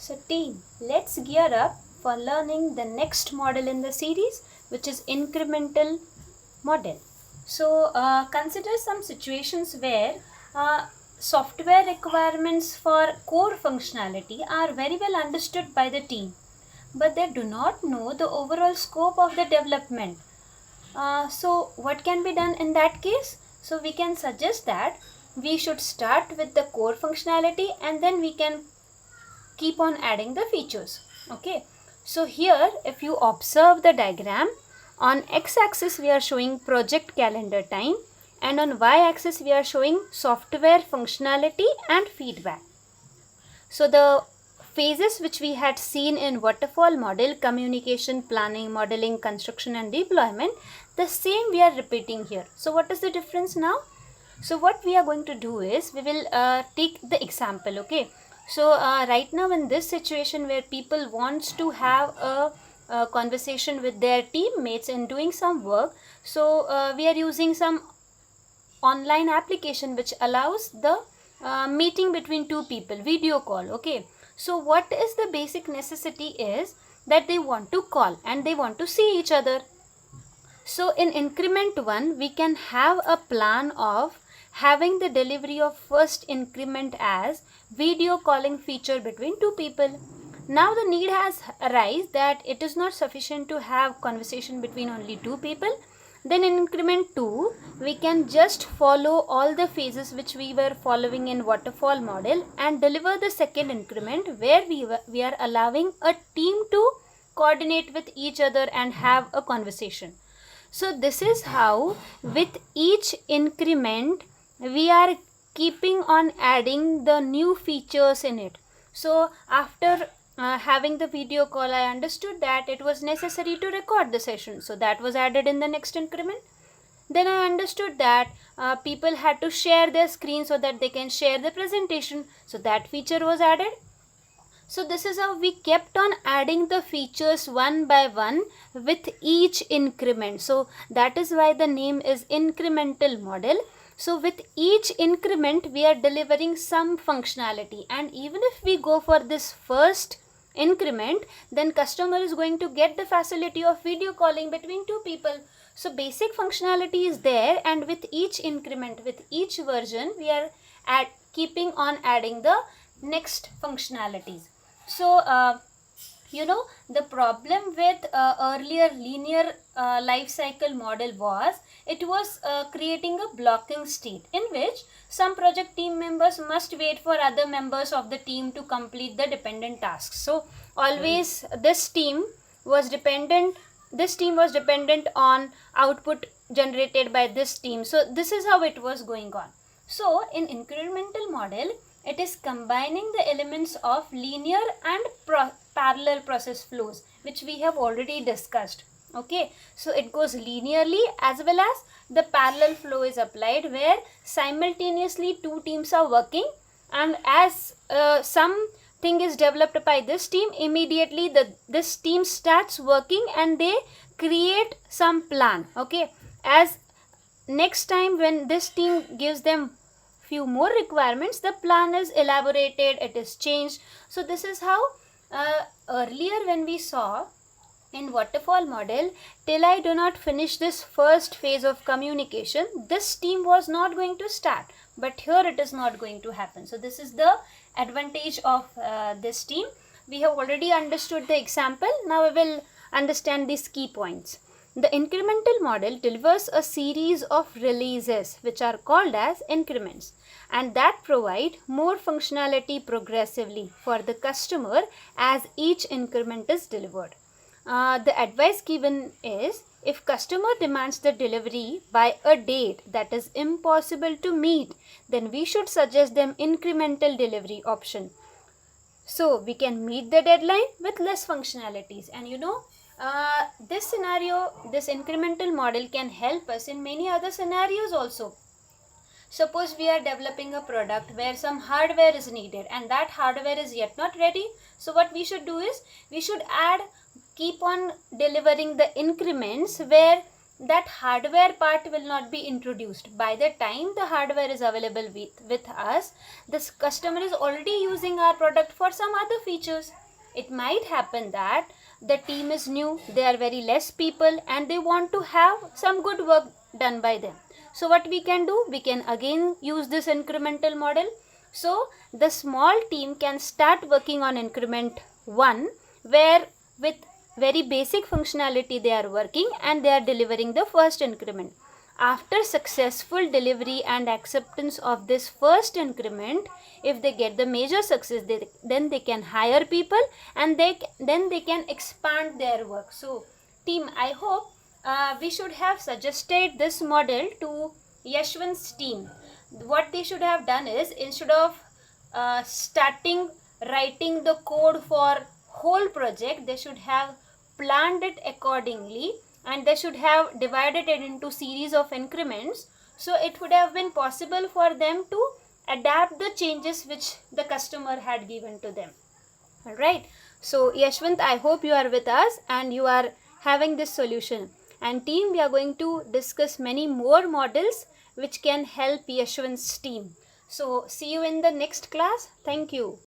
So team, let's gear up for learning the next model in the series, which is incremental model. So consider some situations where software requirements for core functionality are very well understood by the team, but they do not know the overall scope of the development. So what can be done in that case? So we can suggest that we should start with the core functionality and then we can keep on adding the features. Okay, so here if you observe the diagram, on x-axis we are showing project calendar time and on y-axis we are showing software functionality and feedback. So the phases which we had seen in waterfall model, communication, planning, modeling, construction and deployment, the same we are repeating here. So what is the difference now? So what we are going to do is we will take the example. Okay, so right now in this situation where people wants to have a conversation with their teammates and doing some work, so we are using some online application which allows the meeting between two people, video call. Okay, so what is the basic necessity is that they want to call and they want to see each other. So in increment 1 we can have a plan of having the delivery of first increment as video calling feature between two people. Now the need has arisen that it is not sufficient to have conversation between only two people. Then in increment 2 we can just follow all the phases which we were following in waterfall model and deliver the second increment where we are allowing a team to coordinate with each other and have a conversation. So this is how with each increment we are keeping on adding the new features in it. So after having the video call, I understood that it was necessary to record the session. So that was added in the next increment. Then I understood that people had to share their screen so that they can share the presentation. So that feature was added. So this is how we kept on adding the features one by one with each increment. So that is why the name is incremental model. So with each increment we are delivering some functionality, and even if we go for this first increment, then customer is going to get the facility of video calling between two people. So basic functionality is there, and with each increment, with each version, we are keeping on adding the next functionalities. So the problem with earlier linear life cycle model was it was creating a blocking state in which some project team members must wait for other members of the team to complete the dependent tasks. So always this team was dependent on output generated by this team. So this is how it was going on. So in incremental model, it is combining the elements of linear and parallel process flows, which we have already discussed. Okay, so it goes linearly as well as the parallel flow is applied where simultaneously two teams are working, and as something is developed by this team, immediately this team starts working and they create some plan. Okay, as next time when this team gives them few more requirements, the plan is elaborated, it is changed. So this is how earlier when we saw in waterfall model, till I do not finish this first phase of communication, this team was not going to start, but here it is not going to happen. So this is the advantage of this team. We have already understood the example. Now we will understand these key points. The incremental model delivers a series of releases which are called as increments, and that provide more functionality progressively for the customer as each increment is delivered. The advice given is, if customer demands the delivery by a date that is impossible to meet, then we should suggest them incremental delivery option. So we can meet the deadline with less functionalities. And this scenario, this incremental model can help us in many other scenarios also. Suppose we are developing a product where some hardware is needed and that hardware is yet not ready. So what we should do is we should keep on delivering the increments where that hardware part will not be introduced. By the time the hardware is available with us, this customer is already using our product for some other features. It might happen that the team is new, they are very less people, and they want to have some good work done by them. So what we can do, we can again use this incremental model. So the small team can start working on increment 1, where with very basic functionality they are working and they are delivering the first increment. After successful delivery and acceptance of this first increment, if they get the major success, then they can hire people and then they can expand their work. So team, I hope we should have suggested this model to Yashwant's team. What they should have done is, instead of starting writing the code for whole project, they should have planned it accordingly and they should have divided it into series of increments, so it would have been possible for them to adapt the changes which the customer had given to them. All right, so Yashwant, I hope you are with us and you are having this solution. And team, we are going to discuss many more models which can help Yashwant's team. So see you in the next class. Thank you.